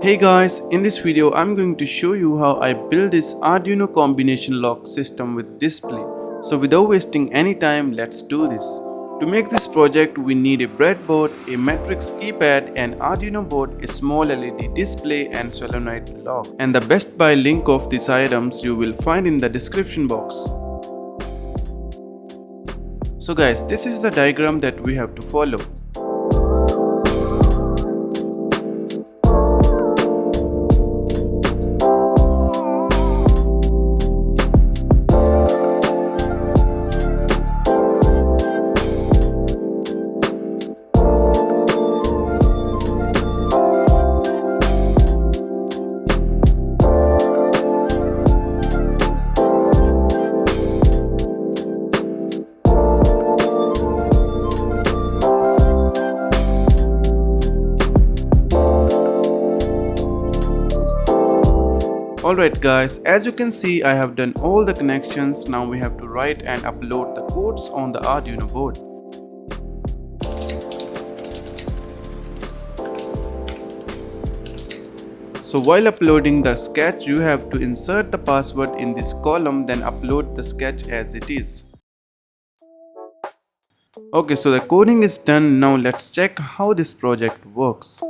Hey guys, in this video I'm going to show you how I build this Arduino Combination Lock system with display. So without wasting any time, let's do this. To make this project we need a breadboard, a matrix keypad, an Arduino board, a small LED display and solenoid lock. And the best buy link of these items you will find in the description box. So guys, this is the diagram that we have to follow. Alright guys, as you can see I have done all the connections. Now we have to write and upload the codes on the Arduino board. So while uploading the sketch you have to insert the password in this column, then upload the sketch as it is. Okay, so the coding is done. Now let's check how this project works.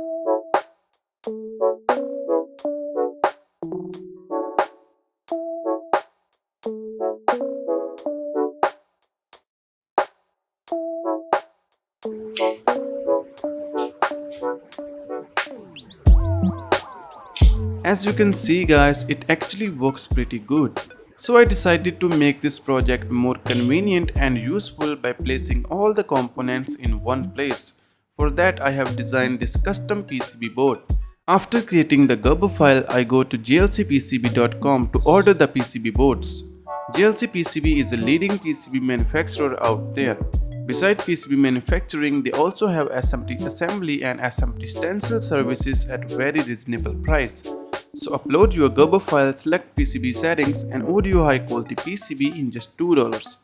As you can see guys, it actually works pretty good. So I decided to make this project more convenient and useful by placing all the components in one place. For that I have designed this custom PCB board. After creating the Gerber file, I go to glcpcb.com to order the PCB boards. GLC PCB is a leading PCB manufacturer out there. Besides PCB manufacturing, they also have SMT assembly and SMT stencil services at very reasonable price. So upload your Gerber file, select PCB settings and audio high quality PCB in just $2.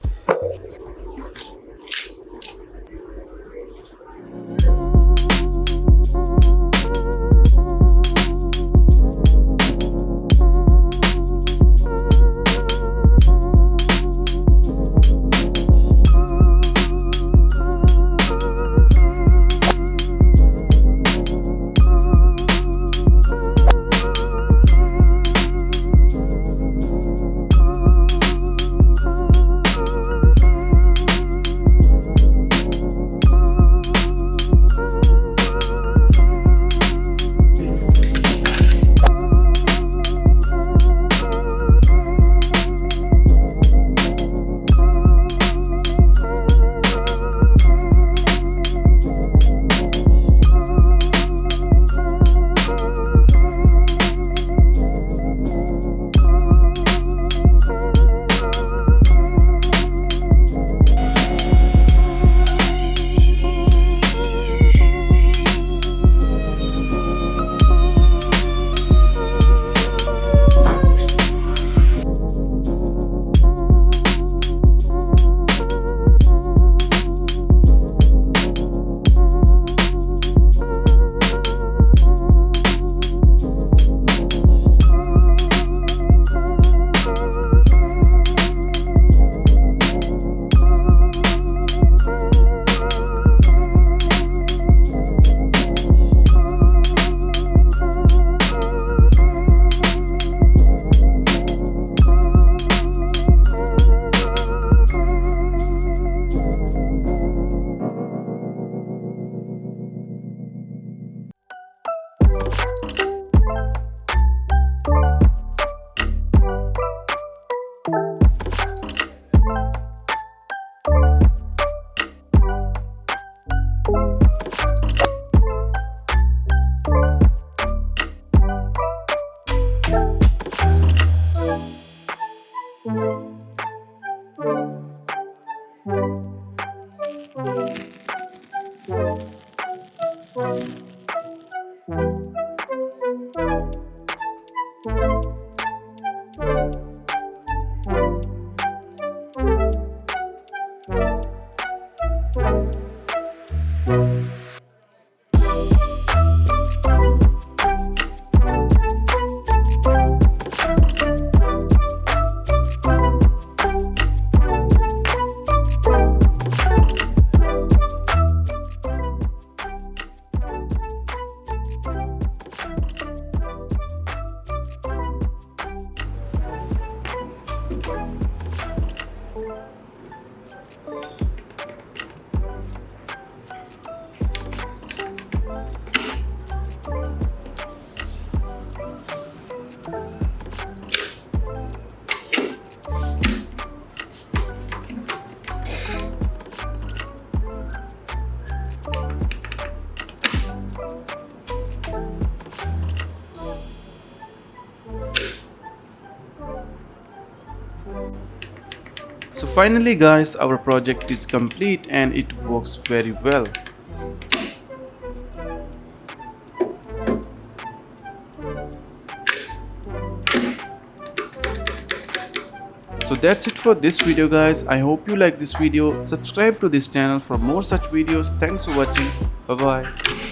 So finally guys, our project is complete and it works very well. So that's it for this video guys. I hope you like this video. Subscribe to this channel for more such videos. Thanks for watching. Bye bye.